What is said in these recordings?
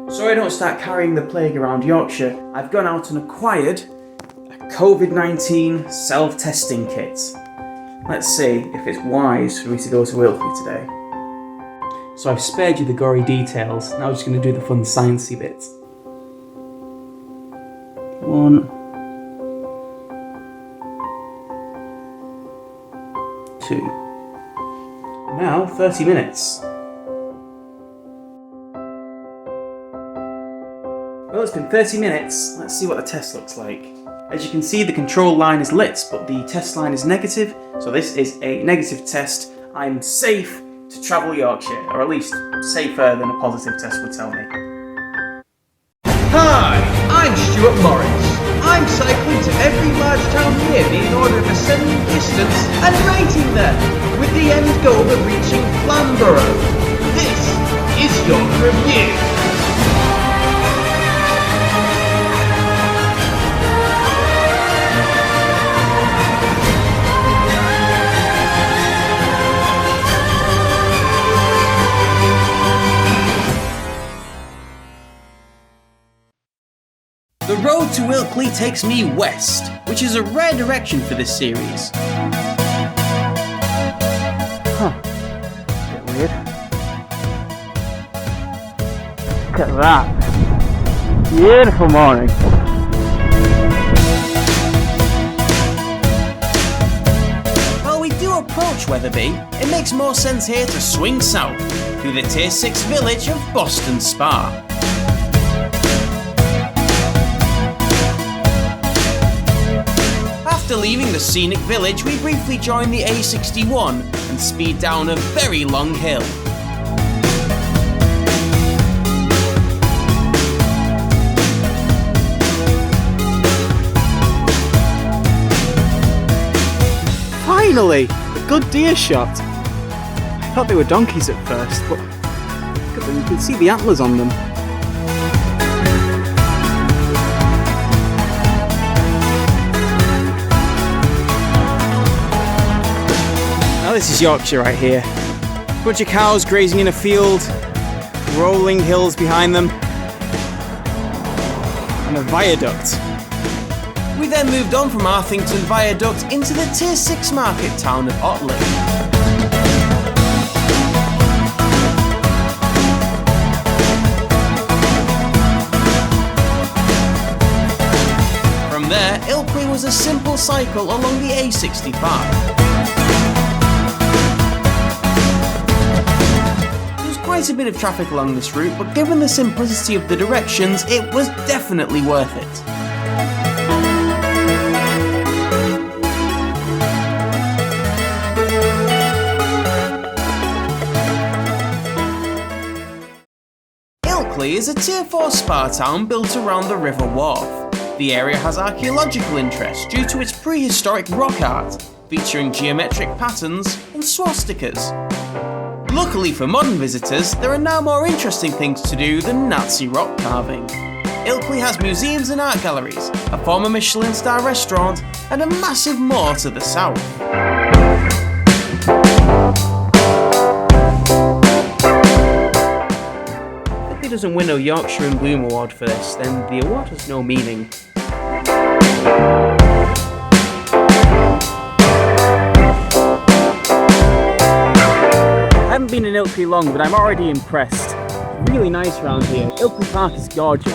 So I don't start carrying the plague around Yorkshire, I've gone out and acquired a COVID-19 self-testing kit. Let's see if it's wise for me to go to Ilkley today. So I've spared you the gory details, now I'm just going to do the fun sciencey bits. 1, 2. Now 30 minutes. Well, it's been 30 minutes. Let's see what the test looks like. As you can see, the control line is lit, but the test line is negative, so this is a negative test. I'm safe to travel Yorkshire, or at least safer than a positive test would tell me. Hi, I'm Stuart Morris. I'm cycling to every large town near me in order of ascending distance and rating them, with the end goal of reaching Flambourough. This is your review. The road to Ilkley takes me west, which is a rare direction for this series. Bit weird. Look at that. Beautiful morning. While we do approach Wetherby, it makes more sense here to swing south through the Tier 6 village of Boston Spa. After leaving the scenic village, we briefly join the A61 and speed down a very long hill. Finally! A good deer shot. I thought they were donkeys at first, but look at them, you can see the antlers on them. Now this is Yorkshire right here. A bunch of cows grazing in a field, rolling hills behind them, and a viaduct. We then moved on from Arthington Viaduct into the Tier 6 market town of Ilkley. From there, Ilkley was a simple cycle along the A65. Quite a bit of traffic along this route, but given the simplicity of the directions, it was definitely worth it. Ilkley is a Tier 4 spa town built around the River Wharfe. The area has archaeological interest due to its prehistoric rock art, featuring geometric patterns and swastikas. Luckily for modern visitors, there are now more interesting things to do than Nazi rock carving. Ilkley has museums and art galleries, a former Michelin star restaurant, and a massive moor to the south. If he doesn't win a Yorkshire in Bloom award for this, then the award has no meaning. I haven't been in Ilkley long, but I'm already impressed. Really nice around here. Ilkley Park is gorgeous.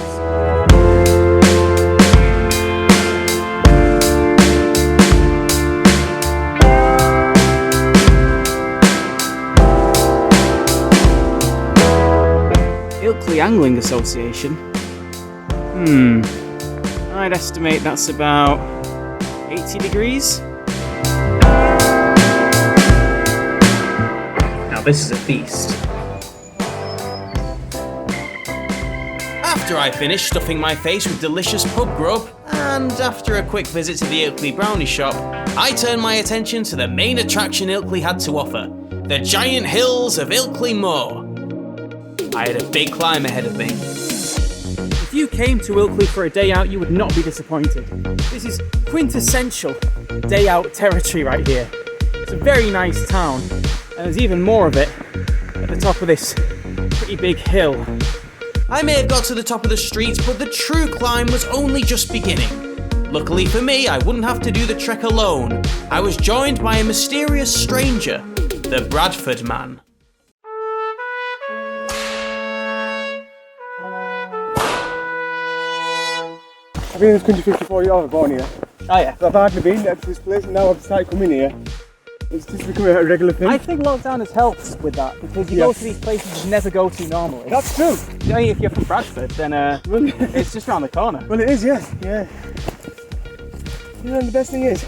Ilkley Angling Association. I'd estimate that's about 80 degrees. This is a feast. After I finished stuffing my face with delicious pub grub, and after a quick visit to the Ilkley brownie shop, I turned my attention to the main attraction Ilkley had to offer, the giant hills of Ilkley Moor. I had a big climb ahead of me. If you came to Ilkley for a day out, you would not be disappointed. This is quintessential day out territory right here. It's a very nice town. And there's even more of it at the top of this pretty big hill. I may have got to the top of the street, but the true climb was only just beginning. Luckily for me, I wouldn't have to do the trek alone. I was joined by a mysterious stranger, the Bradford Man. I've been in this country 54 years, I was born here. Oh yeah. So I've hardly been to this place, and now I've started coming here. It's just becoming a regular thing. I think lockdown has helped with that because you go to these places you never go to normally. That's true. You know, if you're from Bradford, then it's just around the corner. Well, it is, yeah. You know, and the best thing is,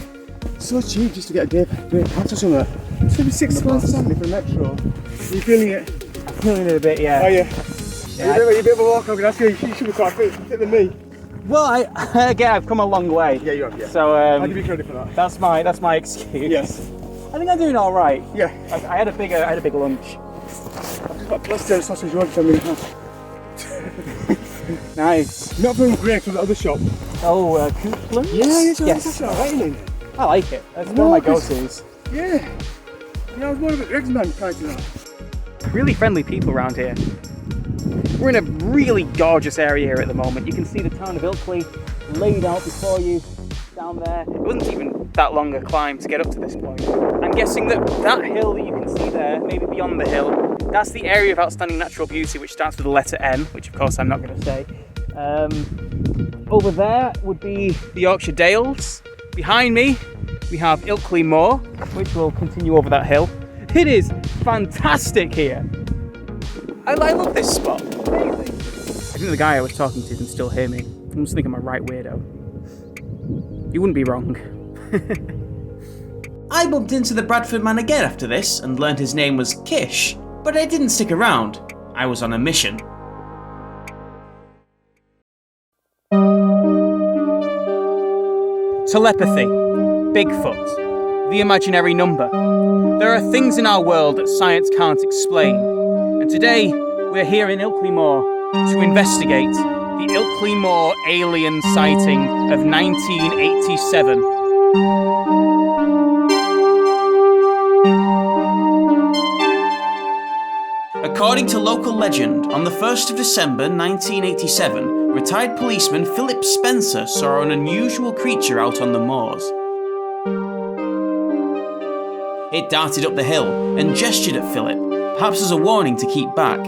it's so cheap just to get a day pass or something. It's going to be £6 Sunday for metro. Are you feeling it? I'm feeling it a bit, yeah. Oh, yeah. You're a bit of a walk, I'm going to ask you. You should be quite fit than me. Well, I've come a long way. Yeah, you have, yeah. So I'll give you credit for that. That's my excuse. Yes. I think I'm doing all right. Yeah. I had a big lunch. I've just got plaster and sausage roll for me. Nice. Not from Grey, from the other shop. Oh, Coupland? Yes. Yes. That's right, isn't it? I like it. That's one of my go-tos. Yeah. I was more of a Greg's man prior to that. Really friendly people around here. We're in a really gorgeous area here at the moment. You can see the town of Ilkley laid out before you down there. It wasn't even that long a climb to get up to this point. I'm guessing that hill that you can see there, maybe beyond the hill, that's the area of outstanding natural beauty which starts with the letter M, which of course I'm not going to say. Over there would be the Yorkshire Dales. Behind me we have Ilkley Moor, which will continue over that hill. It is fantastic here. I love this spot. Amazing. I think the guy I was talking to can still hear me. I must think I'm a right weirdo. You wouldn't be wrong. I bumped into the Bradford Man again after this and learned his name was Kish, but I didn't stick around. I was on a mission. Telepathy, Bigfoot, the imaginary number. There are things in our world that science can't explain. And today, we're here in Ilkley Moor to investigate the Ilkley Moor alien sighting of 1987. According to local legend, on the 1st of December 1987, retired policeman Philip Spencer saw an unusual creature out on the moors. It darted up the hill and gestured at Philip, perhaps as a warning to keep back.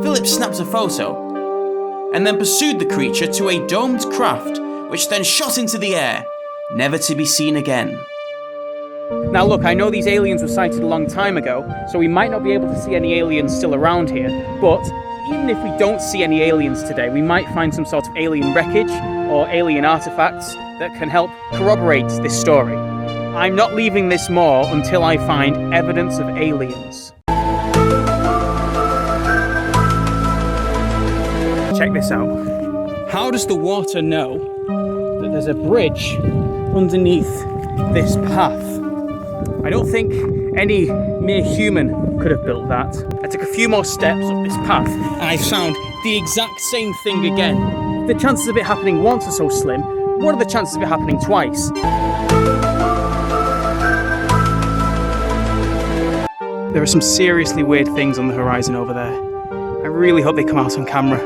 Philip snapped a photo, and then pursued the creature to a domed craft, which then shot into the air, never to be seen again. Now look, I know these aliens were sighted a long time ago, so we might not be able to see any aliens still around here, but even if we don't see any aliens today, we might find some sort of alien wreckage or alien artifacts that can help corroborate this story. I'm not leaving this moor until I find evidence of aliens. Check this out. How does the water know that there's a bridge underneath this path? I don't think any mere human could have built that. I took a few more steps up this path and I found the exact same thing again. The chances of it happening once are so slim. What are the chances of it happening twice? There are some seriously weird things on the horizon over there. I really hope they come out on camera.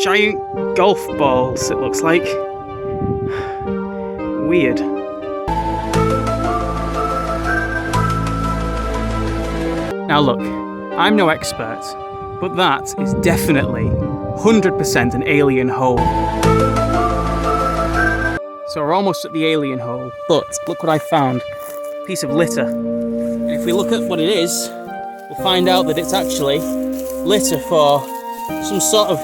Giant golf balls, it looks like. Weird. Now look, I'm no expert, but that is definitely 100% an alien hole. So we're almost at the alien hole, but look what I found. A piece of litter. And if we look at what it is, we'll find out that it's actually litter for some sort of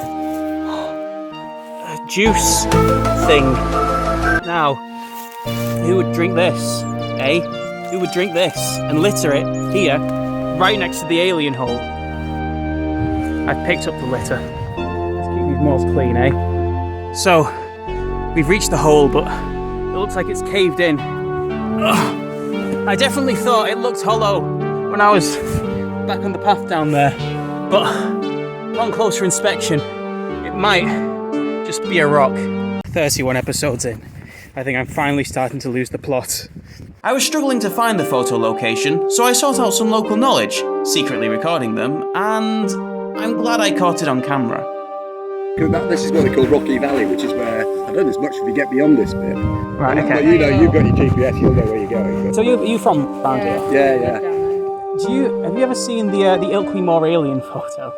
juice thing. Now, who would drink this, eh? Who would drink this and litter it here, right next to the alien hole? I've picked up the litter. Let's keep these moors clean, eh? So, we've reached the hole, but it looks like it's caved in. Ugh. I definitely thought it looked hollow when I was back on the path down there, but upon closer inspection, it might just be a rock. 31 episodes in, I think I'm finally starting to lose the plot. I was struggling to find the photo location, so I sought out some local knowledge, secretly recording them, and I'm glad I caught it on camera. This is what they call Rocky Valley, which is where, I don't know as much if you get beyond this bit. Right, okay. But you know, you've got your GPS, you'll know where you're going. So you from around here? Yeah. Have you ever seen the Ilkley Moor alien photo?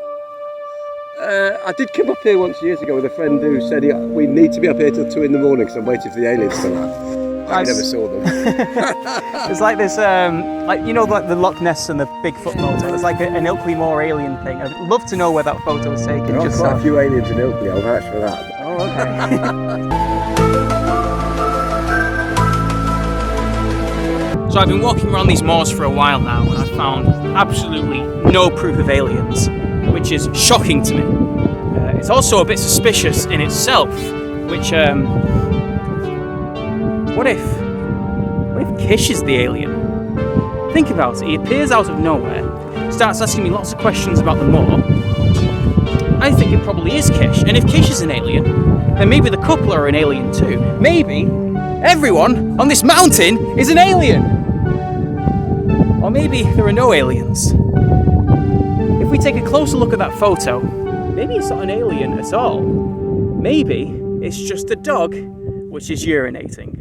I did come up here once years ago with a friend who said we need to be up here till 2 in the morning because I'm waiting for the aliens to land. I never saw them. It's like this, like you know, like the Loch Ness and the Bigfoot photo. It's like an Ilkley Moor alien thing. I'd love to know where that photo was taken. There are quite a few aliens in Ilkley. I'll vouch for that. Oh, okay. So I've been walking around these moors for a while now, and I've found absolutely no proof of aliens, which is shocking to me. It's also a bit suspicious in itself, which, what if Kish is the alien? Think about it, he appears out of nowhere, starts asking me lots of questions about the moor. I think it probably is Kish, and if Kish is an alien, then maybe the couple are an alien too. Maybe everyone on this mountain is an alien! Or maybe there are no aliens. If we take a closer look at that photo, maybe it's not an alien at all. Maybe it's just a dog which is urinating.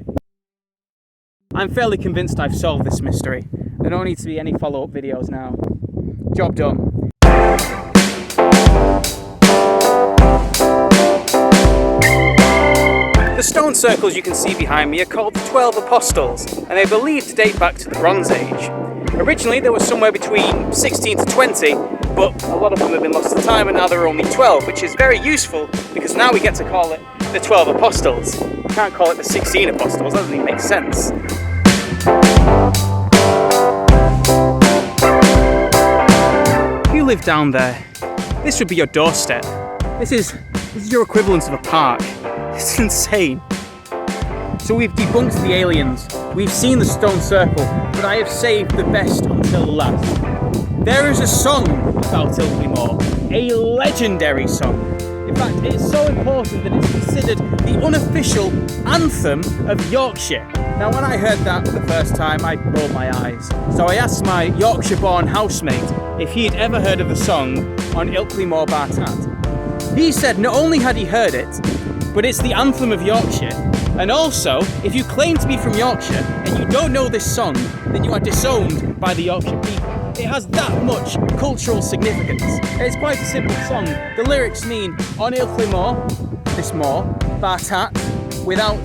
I'm fairly convinced I've solved this mystery. There don't need to be any follow-up videos now. Job done. The stone circles you can see behind me are called the 12 Apostles, and they're believed to date back to the Bronze Age. Originally there was somewhere between 16 to 20, but a lot of them have been lost to time and now there are only 12, which is very useful because now we get to call it the 12 Apostles. We can't call it the 16 Apostles, that doesn't even make sense. If you live down there, this would be your doorstep. This is your equivalent of a park. It's insane. So we've debunked the aliens, we've seen the stone circle, but I have saved the best until last. There is a song about Ilkley Moor, a legendary song. In fact, it's so important that it's considered the unofficial anthem of Yorkshire. Now, when I heard that for the first time, I rolled my eyes. So I asked my Yorkshire-born housemate if he'd ever heard of the song on Ilkley Moor Bartat. He said not only had he heard it, but it's the anthem of Yorkshire. And also, if you claim to be from Yorkshire and you don't know this song, then you are disowned by the Yorkshire people. It has that much cultural significance. It's quite a simple song. The lyrics mean, on Ilkley Moor, this moor, Bartat, without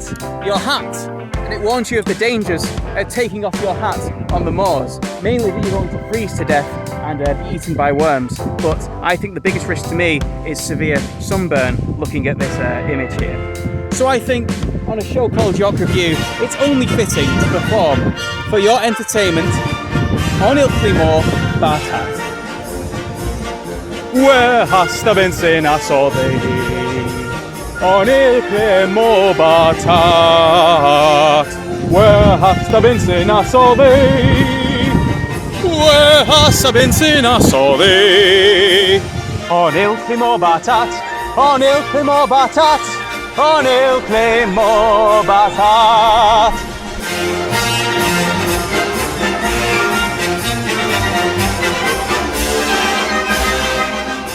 your hat. And it warns you of the dangers of taking off your hat on the moors. Mainly that you're going to freeze to death and be eaten by worms. But I think the biggest risk to me is severe sunburn looking at this image here. So I think on a show called York Review, it's only fitting to perform for your entertainment on Ilkley Moor Bartat. Where hast thou been since I saw thee? On Ilkley Moor Bartat. Where hast thou been since I saw thee? Where hast thou been since I saw thee? On Ilkley Moor Bartat. On Ilkley Moor Bartat. On Ilkley Moor Bartat.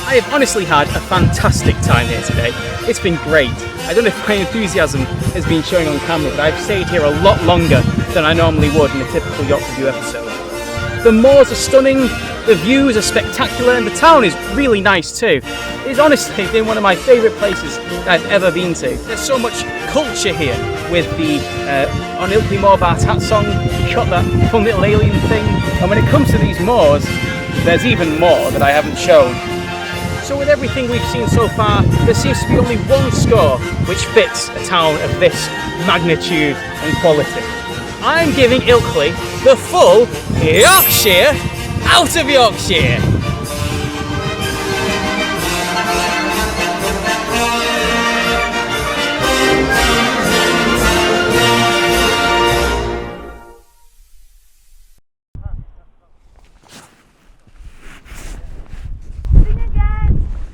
I have honestly had a fantastic time here today. It's been great. I don't know if my enthusiasm has been showing on camera, but I've stayed here a lot longer than I normally would in a typical York Review episode. The moors are stunning, the views are spectacular, and the town is really nice too. It's honestly been one of my favourite places I've ever been to. There's so much culture here with the On Ilkley Moor Bartat song, you got that fun little alien thing, and when it comes to these moors, there's even more that I haven't shown. So with everything we've seen so far, there seems to be only one score which fits a town of this magnitude and quality. I'm giving Ilkley the full Yorkshire out of Yorkshire.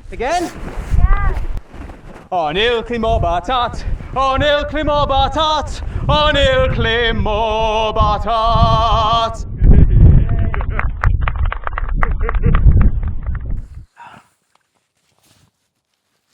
Again? Yeah. On Ilkley Moor Bartat. On Ilkley Moor Bartat. on Ilkley moor, but art